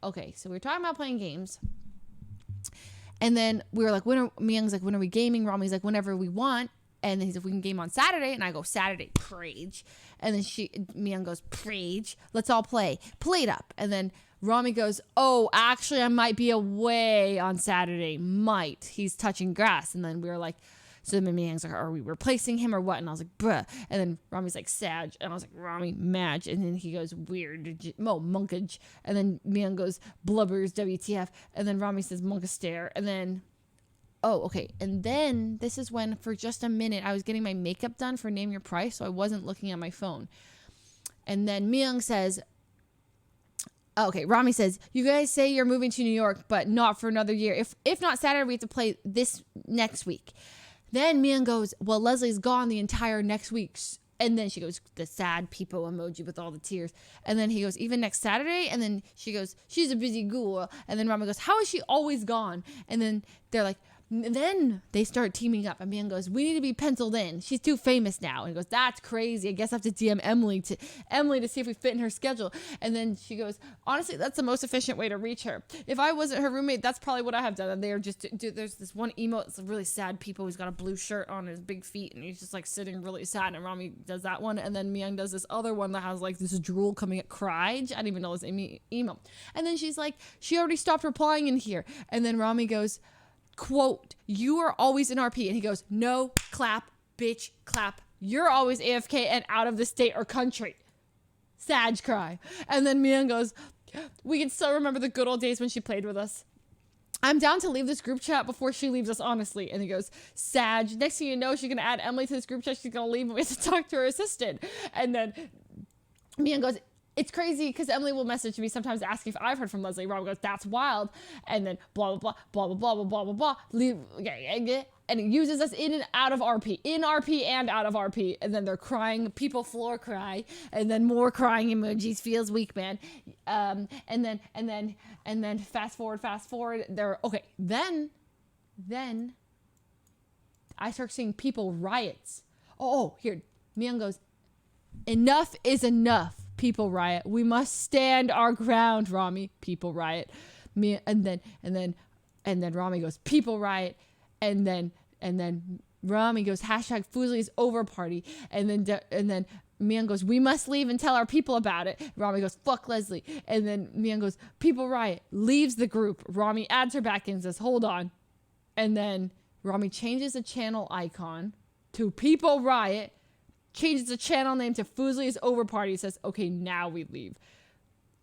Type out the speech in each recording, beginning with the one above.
okay, so we were talking about playing games. And then we were like, Miyoung's like, when are we gaming? Ramee's like, whenever we want. And then he's like, we can game on Saturday. And I go, Saturday, Prage. And then Miyoung goes, Prage, let's all play. Play it up. And then Ramee goes, oh, actually, I might be away on Saturday. Might. He's touching grass. And then we were like, so then Miyoung's like, are we replacing him or what? And I was like, bruh. And then Ramee's like, Sag. And I was like, Ramee, Madge. And then he goes, weird. Monkage. And then Miyoung goes, blubbers, WTF. And then Ramee says, Monkastare. And then, oh, okay. And then this is when, for just a minute, I was getting my makeup done for Name Your Price. So I wasn't looking at my phone. And then Miyoung says, okay, Ramee says, you guys say you're moving to New York, but not for another year. If not Saturday, we have to play this next week. Then Miyoung goes, well, Leslie's gone the entire next week. And then she goes, the sad peepo emoji with all the tears. And then he goes, even next Saturday? And then she goes, she's a busy ghoul. And then Ramee goes, how is she always gone? And then they're like, then they start teaming up. And Miyoung goes, we need to be penciled in. She's too famous now. And he goes, that's crazy. I guess I have to DM Emily to see if we fit in her schedule. And then she goes, honestly, that's the most efficient way to reach her. If I wasn't her roommate, that's probably what I have done. And they are just, there's this one emote. It's a really sad people. He's got a blue shirt on his big feet. And he's just like sitting really sad. And Ramee does that one. And then Miyoung does this other one that has like this drool coming at Cryge. I didn't even know this emo. And then she's like, she already stopped replying in here. And then Ramee goes, quote, you are always in RP. And he goes, no, clap, bitch, clap. You're always AFK and out of the state or country. Sag cry. And then Miyoung goes, we can still remember the good old days when she played with us. I'm down to leave this group chat before she leaves us, honestly. And he goes, Sag, next thing you know, she's going to add Emily to this group chat. She's going to leave and we have to talk to her assistant. And then Miyoung goes, it's crazy because Emily will message me sometimes asking if I've heard from Leslie. Rob goes, that's wild. And then blah, blah, blah, blah, blah, blah, blah, blah, blah. Leave, and it uses us in and out of RP. In RP and out of RP. And then they're crying. People floor cry. And then more crying emojis. Feels weak, man. And then fast forward. They're, okay. Then I start seeing people riots. Oh, here. Miyoung goes, enough is enough. People riot. We must stand our ground, Ramee. People riot. And then Ramee goes, people riot. And then Ramee goes, hashtag Foosley's over party. And then Miyoung goes, we must leave and tell our people about it. Ramee goes, fuck Leslie. And then Miyoung goes, people riot. Leaves the group. Ramee adds her back in and says, hold on. And then Ramee changes the channel icon to people riot. Changes the channel name to Foosley's over party. Says, okay, now we leave.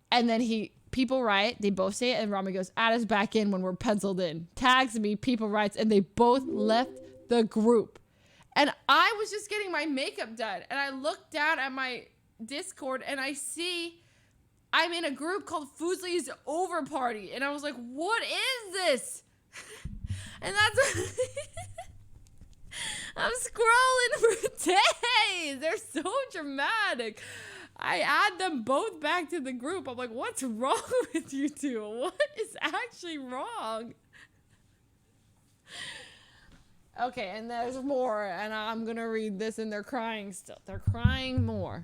And then people riot. They both say it. And Ramee goes, add us back in when we're penciled in. Tags me, people riots. And they both left the group. And I was just getting my makeup done. And I looked down at my Discord and I see I'm in a group called Foosley's over party. And I was like, what is this? And that's... I'm scrolling for days. They're so dramatic. I add them both back to the group. I'm like, what's wrong with you two? What is actually wrong? Okay, and there's more. And I'm going to read this and they're crying still. They're crying more.